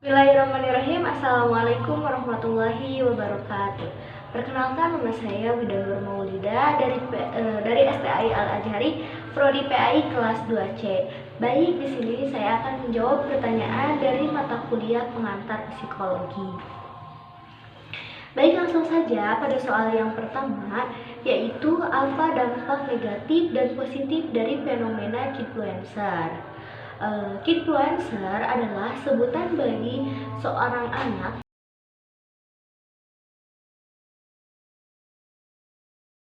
Bismillahirrahmanirrahim. Assalamualaikum warahmatullahi wabarakatuh. Perkenalkan, nama saya Wida Nur Maulida dari STAI Al-Azhari, Prodi PAI kelas 2C. Baik, di sini saya akan menjawab pertanyaan dari mata kuliah pengantar psikologi. Baik, langsung saja pada soal yang pertama, yaitu apa dampak negatif dan positif dari fenomena kidfluencer. Kidfluencer adalah sebutan bagi seorang anak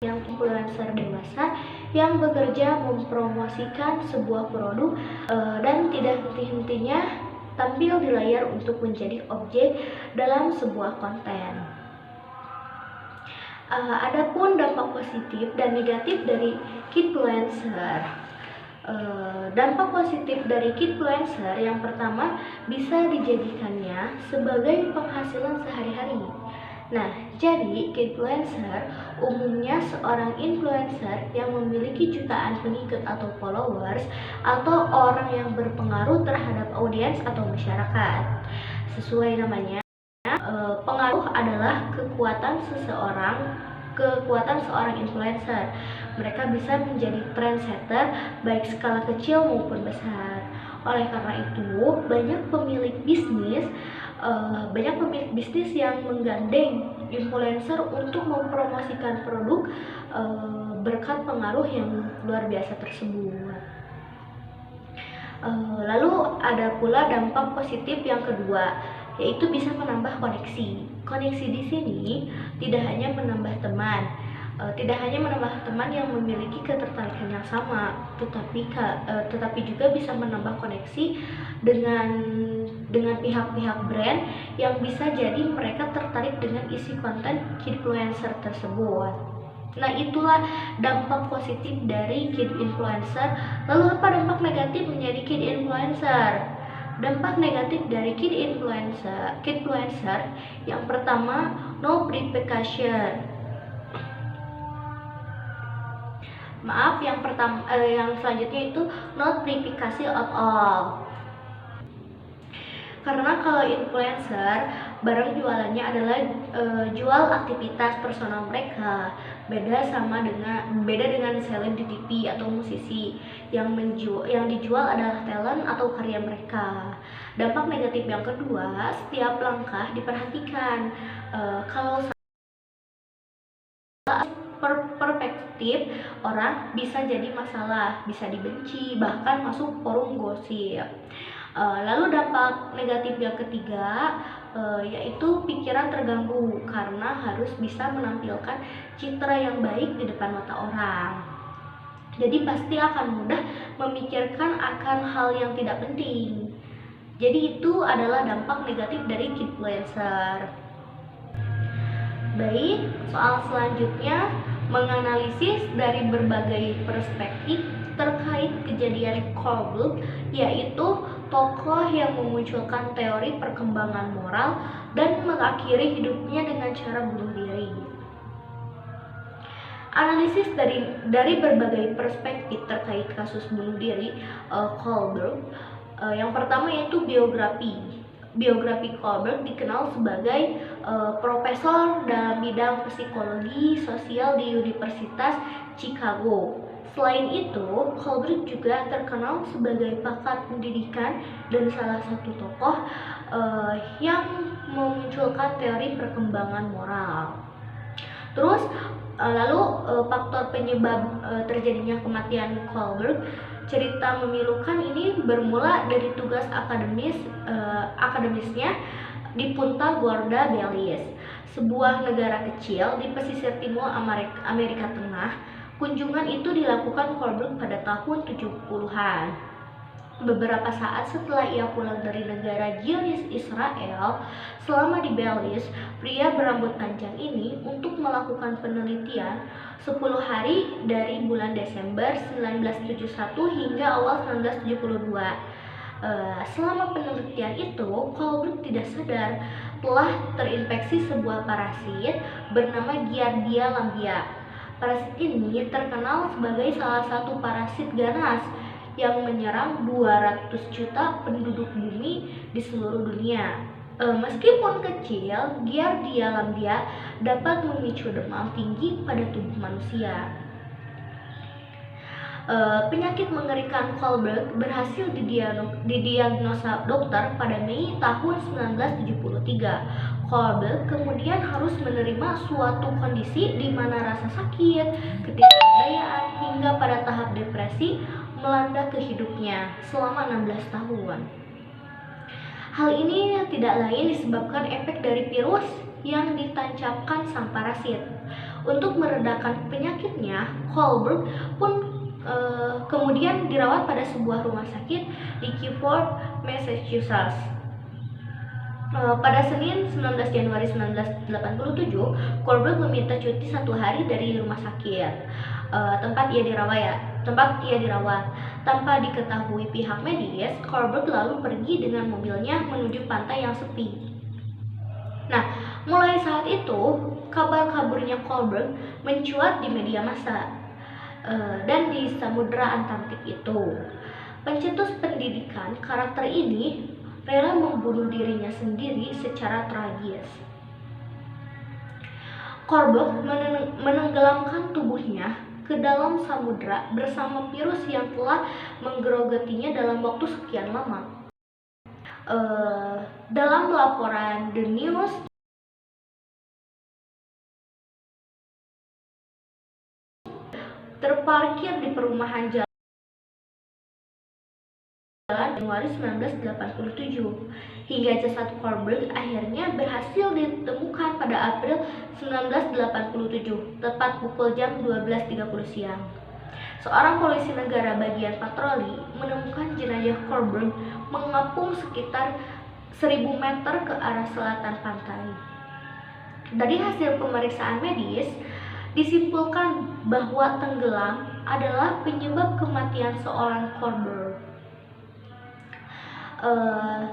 yang influencer dewasa yang bekerja mempromosikan sebuah produk dan tidak henti-hentinya tampil di layar untuk menjadi objek dalam sebuah konten. Adapun dampak positif dan negatif dari kidfluencer. Dampak positif dari kidfluencer yang pertama, bisa dijadikannya sebagai penghasilan sehari-hari. Nah, jadi kidfluencer umumnya seorang influencer yang memiliki jutaan pengikut atau followers atau orang yang berpengaruh terhadap audiens atau masyarakat. Sesuai namanya, pengaruh adalah kekuatan seorang influencer. Mereka bisa menjadi trendsetter baik skala kecil maupun besar. Oleh karena itu, banyak pemilik bisnis yang menggandeng influencer untuk mempromosikan produk berkat pengaruh yang luar biasa tersebut. Lalu ada pula dampak positif yang kedua, yaitu bisa menambah koneksi. Koneksi di sini tidak hanya menambah teman yang memiliki ketertarikan yang sama, tetapi juga bisa menambah koneksi dengan pihak-pihak brand yang bisa jadi mereka tertarik dengan isi konten kidfluencer tersebut. Nah, itulah dampak positif dari kid influencer. Lalu apa dampak negatif menjadi kid influencer? Dampak negatif dari kid influencer yang pertama, no repercussion. Yang selanjutnya itu not repercussion at all. Karena kalau influencer, barang jualannya adalah jual aktivitas personal mereka. Beda dengan seleb di TV atau musisi yang dijual adalah talent atau karya mereka. Dampak negatif yang kedua, setiap langkah diperhatikan. Kalau perspektif orang bisa jadi masalah, bisa dibenci, bahkan masuk forum gosip. Lalu dampak negatif yang ketiga, yaitu pikiran terganggu karena harus bisa menampilkan citra yang baik di depan mata orang. Jadi pasti akan mudah memikirkan akan hal yang tidak penting. Jadi itu adalah dampak negatif dari kidfluencer. Baik, soal selanjutnya menganalisis dari berbagai perspektif terkait kejadian Kohlberg, yaitu tokoh yang memunculkan teori perkembangan moral dan mengakhiri hidupnya dengan cara bunuh diri. Analisis dari berbagai perspektif terkait kasus bunuh diri Kohlberg. Yang pertama yaitu biografi. Biografi Kohlberg dikenal sebagai profesor dalam bidang psikologi sosial di Universitas Chicago. Selain itu, Kohlberg juga terkenal sebagai pakar pendidikan dan salah satu tokoh yang memunculkan teori perkembangan moral. Terus lalu faktor penyebab terjadinya kematian Kohlberg. Cerita memilukan ini bermula dari tugas akademisnya di Punta Gorda, Belize, sebuah negara kecil di pesisir timur Amerika Tengah. Kunjungan itu dilakukan Kohlberg pada tahun 70-an. Beberapa saat setelah ia pulang dari negara Zionis Israel, selama di Belize, pria berambut panjang ini untuk melakukan penelitian 10 hari dari bulan Desember 1971 hingga awal 1972. Selama penelitian itu, Kohlberg tidak sadar telah terinfeksi sebuah parasit bernama Giardia lamblia. Parasit ini terkenal sebagai salah satu parasit ganas yang menyerang 200 juta penduduk bumi di seluruh dunia. Meskipun kecil, Giardia dapat memicu demam tinggi pada tubuh manusia. Penyakit mengerikan Kohlberg berhasil didiagnosa dokter pada Mei tahun 1973. Kohlberg kemudian harus menerima suatu kondisi di mana rasa sakit, ketidakberdayaan, hingga pada tahap depresi melanda hidupnya selama 16 tahun. Hal ini tidak lain disebabkan efek dari virus yang ditancapkan sang parasit. Untuk meredakan penyakitnya, Kohlberg pun kemudian dirawat pada sebuah rumah sakit di Gifford, Massachusetts. Pada Senin 19 Januari 1987, Kohlberg meminta cuti 1 hari dari rumah sakit tempat ia dirawat. Tanpa diketahui pihak medis, Kohlberg lalu pergi dengan mobilnya menuju pantai yang sepi. Nah, mulai saat itu, kabar kaburnya Kohlberg mencuat di media massa dan di Samudra Atlantik itu. Pencetus pendidikan karakter ini rela membunuh dirinya sendiri secara tragis. Kohlberg menenggelamkan tubuhnya ke dalam samudra bersama virus yang telah menggerogoti dalam waktu sekian lama. Dalam laporan The News terparkir di perumahan jalan Januari 1987, hingga jasad Kohlberg akhirnya berhasil ditemukan pada April 1987, tepat pukul jam 12.30 siang. Seorang polisi negara bagian patroli menemukan jenazah Kohlberg mengapung sekitar 1000 meter ke arah selatan pantai. Dari hasil pemeriksaan medis, disimpulkan bahwa tenggelam adalah penyebab kematian seorang Kohlberg.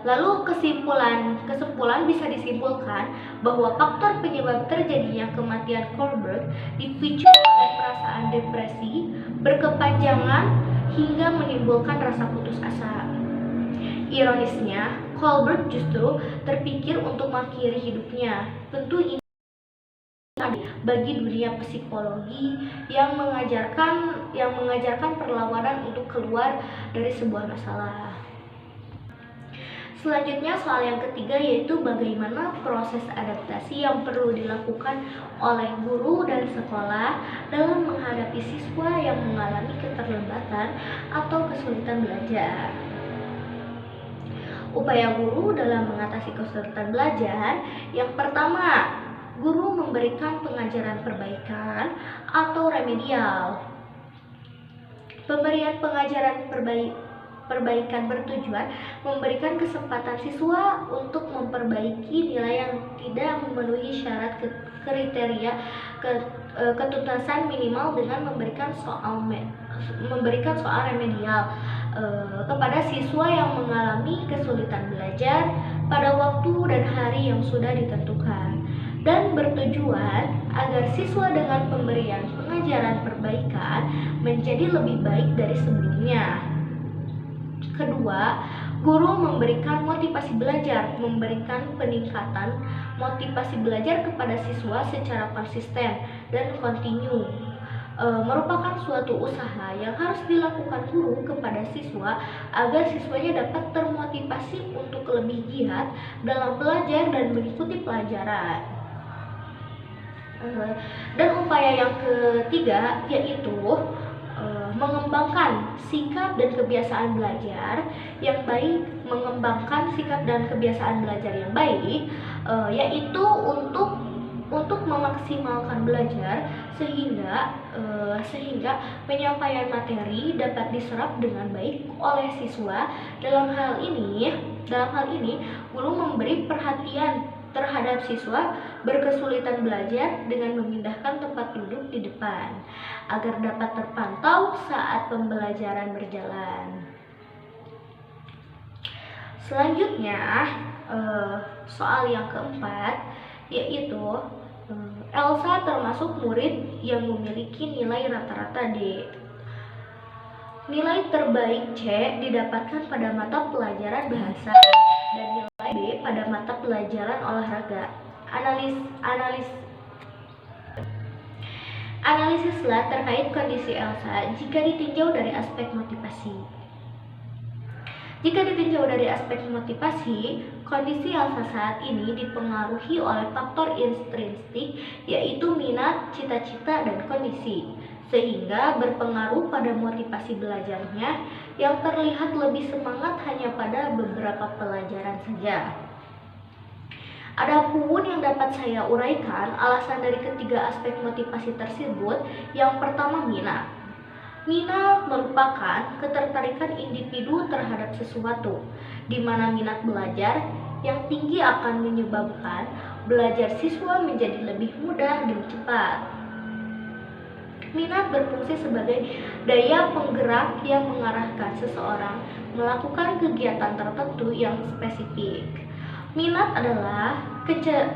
Lalu kesimpulan bisa disimpulkan bahwa faktor penyebab terjadinya kematian Kohlberg dipicu oleh perasaan depresi berkepanjangan hingga menimbulkan rasa putus asa. Ironisnya, Kohlberg justru terpikir untuk mengakhiri hidupnya. Tentu ini bagi dunia psikologi yang mengajarkan perlawanan untuk keluar dari sebuah masalah. Selanjutnya, soal yang ketiga yaitu bagaimana proses adaptasi yang perlu dilakukan oleh guru dan sekolah dalam menghadapi siswa yang mengalami keterlambatan atau kesulitan belajar. Upaya guru dalam mengatasi kesulitan belajar, yang pertama, guru memberikan pengajaran perbaikan atau remedial. Pemberian pengajaran perbaikan bertujuan memberikan kesempatan siswa untuk memperbaiki nilai yang tidak memenuhi syarat kriteria ketuntasan minimal dengan memberikan soal remedial kepada siswa yang mengalami kesulitan belajar pada waktu dan hari yang sudah ditentukan, dan bertujuan agar siswa dengan pemberian pengajaran perbaikan menjadi lebih baik dari sebelumnya. Kedua, guru memberikan motivasi belajar, memberikan peningkatan motivasi belajar kepada siswa secara konsisten dan kontinu. Merupakan suatu usaha yang harus dilakukan guru kepada siswa agar siswanya dapat termotivasi untuk lebih giat dalam belajar dan mengikuti pelajaran. Dan upaya yang ketiga yaitu mengembangkan sikap dan kebiasaan belajar yang baik. Mengembangkan sikap dan kebiasaan belajar yang baik yaitu untuk memaksimalkan belajar sehingga penyampaian materi dapat diserap dengan baik oleh siswa. Dalam hal ini guru memberi perhatian terhadap siswa berkesulitan belajar dengan memindahkan tempat duduk di depan agar dapat terpantau saat pembelajaran berjalan. Selanjutnya, soal yang keempat yaitu Elsa termasuk murid yang memiliki nilai rata-rata D. Nilai terbaik C didapatkan pada mata pelajaran bahasa dan nilai B pada mata pelajaran olahraga. Analisislah terkait kondisi Elsa jika ditinjau dari aspek motivasi. Jika ditinjau dari aspek motivasi, kondisi Elsa saat ini dipengaruhi oleh faktor intrinsik, yaitu minat, cita-cita, dan kondisi, sehingga berpengaruh pada motivasi belajarnya yang terlihat lebih semangat hanya pada beberapa pelajaran saja. Adapun yang dapat saya uraikan alasan dari ketiga aspek motivasi tersebut, yang pertama minat. Minat merupakan ketertarikan individu terhadap sesuatu, di mana minat belajar yang tinggi akan menyebabkan belajar siswa menjadi lebih mudah dan cepat. Minat berfungsi sebagai daya penggerak yang mengarahkan seseorang melakukan kegiatan tertentu yang spesifik. Minat adalah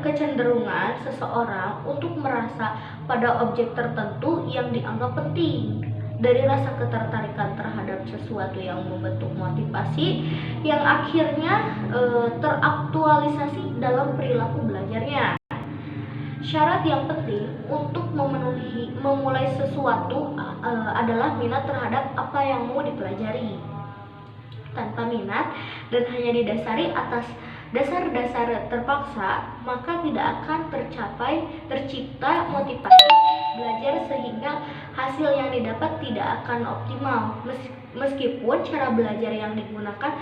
kecenderungan seseorang untuk merasa pada objek tertentu yang dianggap penting. Dari rasa ketertarikan terhadap sesuatu yang membentuk motivasi yang akhirnya teraktualisasi dalam perilaku belajarnya. Syarat yang penting untuk memulai sesuatu adalah minat terhadap apa yang mau dipelajari. Tanpa minat dan hanya didasari atas dasar-dasar terpaksa, maka tidak akan tercipta motivasi belajar sehingga hasil yang didapat tidak akan optimal meskipun cara belajar yang digunakan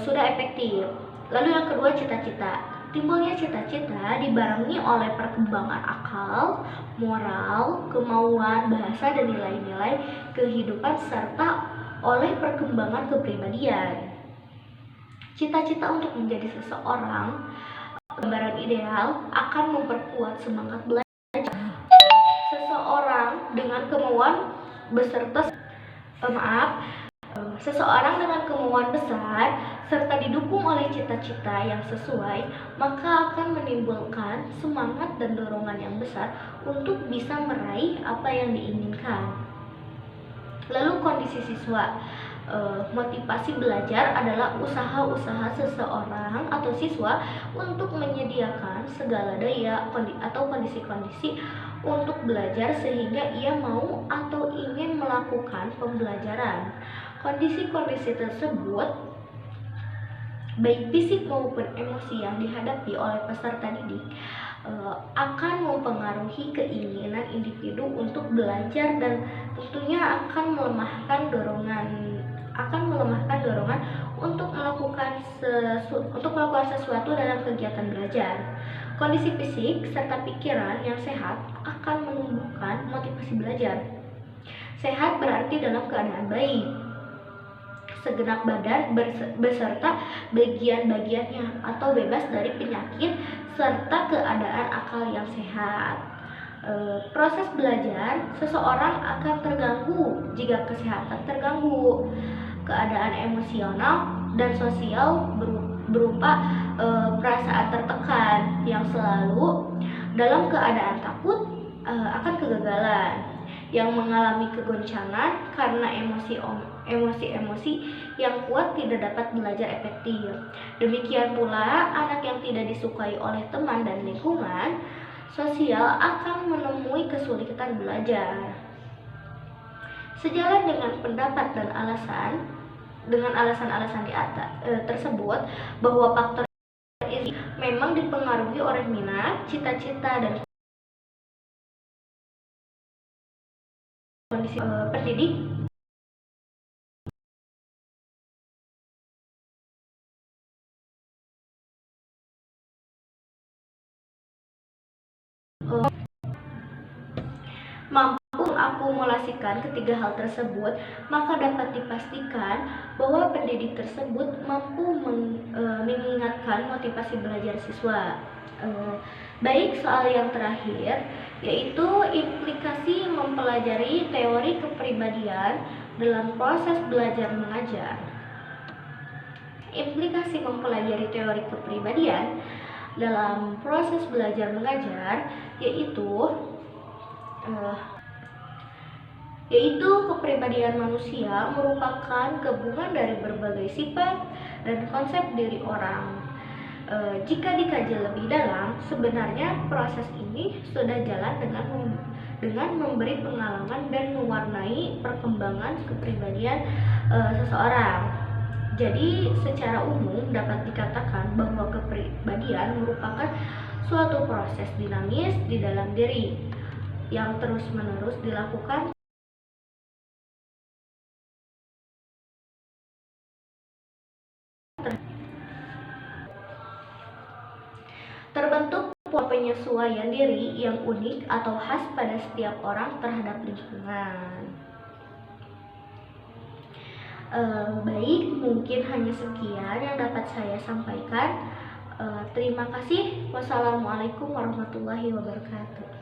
sudah efektif. Lalu yang kedua, cita-cita. Timbulnya cita-cita dibarengi oleh perkembangan akal, moral, kemauan, bahasa, dan nilai-nilai kehidupan serta oleh perkembangan kepribadian. Cita-cita untuk menjadi seseorang, gambaran ideal, akan memperkuat semangat belajar seseorang dengan kemauan besar serta didukung oleh cita-cita yang sesuai, maka akan menimbulkan semangat dan dorongan yang besar untuk bisa meraih apa yang diinginkan. Lalu kondisi siswa. Motivasi belajar adalah usaha-usaha seseorang atau siswa untuk menyediakan segala daya atau kondisi-kondisi untuk belajar sehingga ia mau atau ingin melakukan pembelajaran. Kondisi-kondisi tersebut, baik fisik maupun emosi yang dihadapi oleh peserta didik, akan mempengaruhi keinginan individu untuk belajar dan tentunya akan melemahkan dorongan untuk melakukan sesuatu dalam kegiatan belajar. Kondisi fisik serta pikiran yang sehat akan menumbuhkan motivasi belajar. Sehat berarti dalam keadaan baik, segenap badan beserta bagian-bagiannya atau bebas dari penyakit serta keadaan akal yang sehat. Proses belajar seseorang akan terganggu jika kesehatan terganggu. Keadaan emosional dan sosial berupa perasaan tertekan yang selalu dalam keadaan takut akan kegagalan, yang mengalami kegoncangan karena emosi-emosi yang kuat tidak dapat belajar efektif. Demikian pula anak yang tidak disukai oleh teman dan lingkungan sosial akan menemui kesulitan belajar. Sejalan dengan pendapat dan alasan-alasan di atas tersebut, bahwa faktor ini memang dipengaruhi oleh minat, cita-cita, dan kondisi pendidik. Mampu mengakumulasikan ketiga hal tersebut, maka dapat dipastikan bahwa pendidik tersebut mampu mengingatkan motivasi belajar siswa. Baik, soal yang terakhir yaitu implikasi mempelajari teori kepribadian dalam proses belajar mengajar. Implikasi mempelajari teori kepribadian dalam proses belajar mengajar yaitu yaitu kepribadian manusia merupakan gabungan dari berbagai sifat dan konsep diri orang. Jika dikaji lebih dalam, sebenarnya proses ini sudah jalan dengan memberi pengalaman dan mewarnai perkembangan kepribadian seseorang. Jadi, secara umum dapat dikatakan bahwa kepribadian merupakan suatu proses dinamis di dalam diri yang terus-menerus dilakukan terbentuk pola penyesuaian diri yang unik atau khas pada setiap orang terhadap lingkungan. Baik, mungkin hanya sekian yang dapat saya sampaikan. Terima kasih. Wassalamualaikum warahmatullahi wabarakatuh.